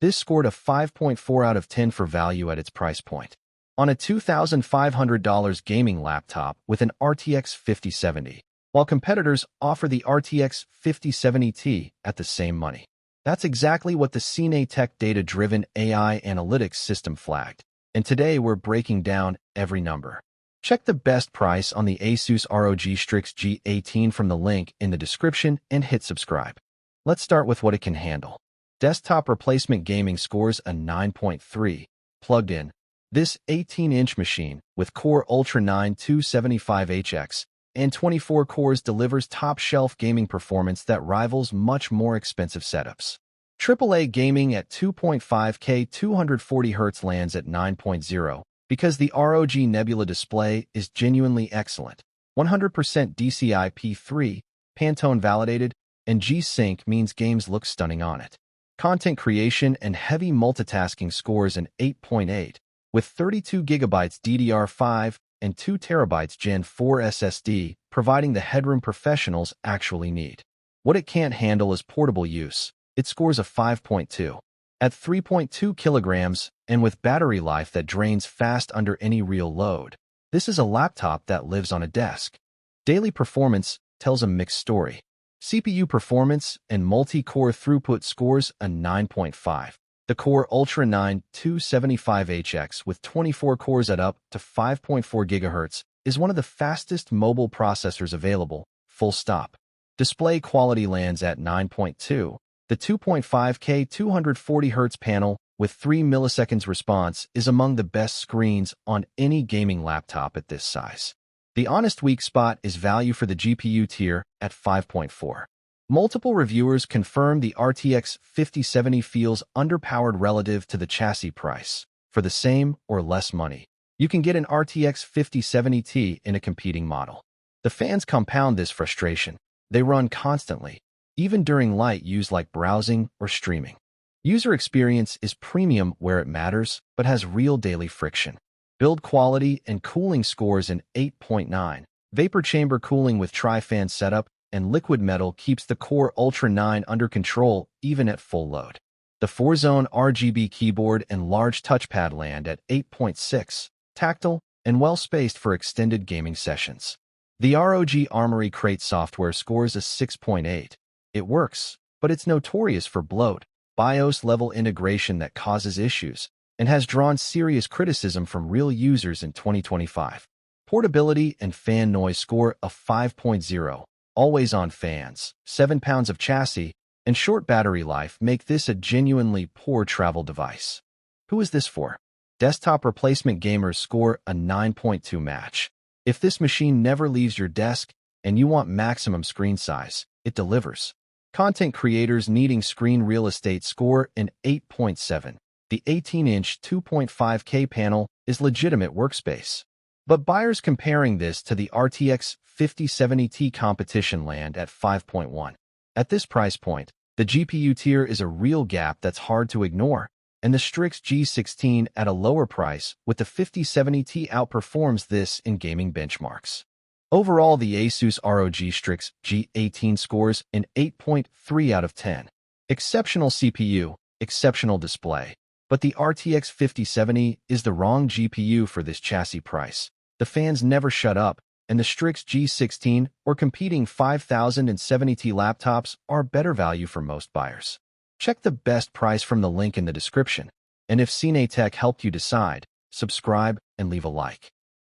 This scored a 5.4 out of 10 for value at its price point. On a $2,500 gaming laptop with an RTX 5070, while competitors offer the RTX 5070 Ti at the same money. That's exactly what the CineTech Data-Driven AI Analytics system flagged, and today we're breaking down every number. Check the best price on the ASUS ROG Strix G18 from the link in the description and hit subscribe. Let's start with what it can handle. Desktop replacement gaming scores a 9.3. Plugged in. This 18-inch machine with Core Ultra 9 275HX and 24 cores delivers top-shelf gaming performance that rivals much more expensive setups. AAA gaming at 2.5K 240Hz lands at 9.0 because the ROG Nebula display is genuinely excellent. 100% DCI-P3, Pantone validated, and G-Sync means games look stunning on it. Content creation and heavy multitasking scores an 8.8, with 32 GB DDR5 and 2 TB Gen 4 SSD, providing the headroom professionals actually need. What it can't handle is portable use. It scores a 5.2. At 3.2 kilograms and with battery life that drains fast under any real load, this is a laptop that lives on a desk. Daily performance tells a mixed story. CPU performance and multi-core throughput scores a 9.5. The Core Ultra 9 275HX with 24 cores at up to 5.4 GHz is one of the fastest mobile processors available, full stop. Display quality lands at 9.2. The 2.5K 240Hz panel with 3 milliseconds response is among the best screens on any gaming laptop at this size. The honest weak spot is value for the GPU tier at 5.4. Multiple reviewers confirm the RTX 5070 feels underpowered relative to the chassis price. For the same or less money, you can get an RTX 5070 Ti in a competing model. The fans compound this frustration. They run constantly, even during light use like browsing or streaming. User experience is premium where it matters, but has real daily friction. Build quality and cooling scores an 8.9. Vapor chamber cooling with tri-fan setup and liquid metal keeps the Core Ultra 9 under control even at full load. The 4-zone RGB keyboard and large touchpad land at 8.6, tactile and well-spaced for extended gaming sessions. The ROG Armoury Crate software scores a 6.8. It works, but it's notorious for bloat, BIOS-level integration that causes issues, and has drawn serious criticism from real users in 2025. Portability and fan noise score a 5.0. Always-on fans, 7 pounds of chassis, and short battery life make this a genuinely poor travel device. Who is this for? Desktop replacement gamers score a 9.2 match. If this machine never leaves your desk and you want maximum screen size, it delivers. Content creators needing screen real estate score an 8.7. The 18-inch 2.5K panel is legitimate workspace. But buyers comparing this to the RTX 5070 Ti competition land at 5.1. At this price point, the GPU tier is a real gap that's hard to ignore, and the Strix G16 at a lower price with the 5070 Ti outperforms this in gaming benchmarks. Overall, the ASUS ROG Strix G18 scores an 8.3 out of 10. Exceptional CPU, exceptional display. But the RTX 5070 is the wrong GPU for this chassis price. The fans never shut up, and the Strix G16 or competing 5070 Ti laptops are better value for most buyers. Check the best price from the link in the description. And if CineTech helped you decide, subscribe and leave a like.